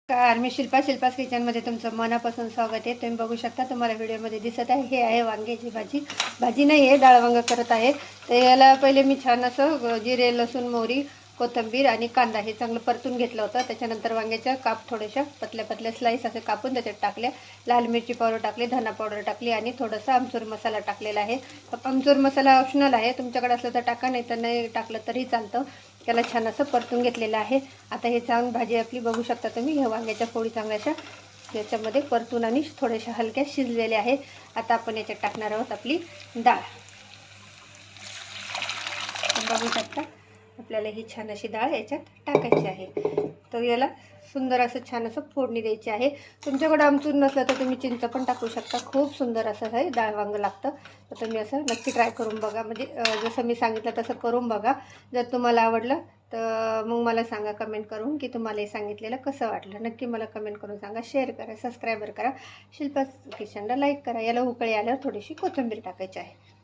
मी शिल्पास किचनमध्ये तुमचं मनापासून स्वागत आहे। तुम्ही बघू शकता, तुम्हाला व्हिडिओमध्ये दिसत आहे हे आहे वांग्याची भाजी नाही आहे, डाळ वांग करत आहे। तर याला पहिले मी छान असं जिरे लसूण मोहरी कोथिंबीर आणि कांदा हे चांगलं परतून घेतलं होतं। त्याच्यानंतर वांग्याच्या काप थोड्याशा पतल्या पतल्या स्लाइस असे कापून त्याच्यात टाकल्या, लाल मिरची पावडर टाकली, धना पावडर टाकली आणि थोडासा आमचूर मसाला टाकलेला आहे। आमचूर मसाला ऑप्शनल आहे, तुमच्याकडे असलं तर टाका, नाही तर नाही टाकलं तरी चालतं। त्याला छान असं परतून घेतलेलं आहे। आता हे चांगली भाजी आपली बघू शकता तुम्ही, हे वांग्याच्या फोडी चांगल्याशा याच्यामध्ये परतून आणि थोड्याशा हलक्या शिजलेल्या आहेत। आता आपण याच्यात टाकणार आहोत आपली डाळ। बघू शकता आपल्याला ही छान अशी डाळ याच्यात टाकायची आहे। तर याला सुंदर असं छान असं फोडणी द्यायची आहे। तुमच्याकडे आमचूर नसलं तर तुम्ही चिंच पण टाकू शकता, खूप सुंदर असं हे डाळ वांग लागतं। तर तुम्ही असं नक्की ट्राय करून बघा, म्हणजे जसं मी सांगितलं तसं करून बघा। जर तुम्हाला आवडलं तर मग मला सांगा कमेंट करून की तुम्हाला हे सांगितलेलं कसं वाटलं। नक्की मला कमेंट करून सांगा, शेअर करा, सबस्क्राईबर करा, शिल्पास किचनला लाईक करा। याला उकळी आल्यावर थोडीशी कोथिंबीर टाकायची आहे।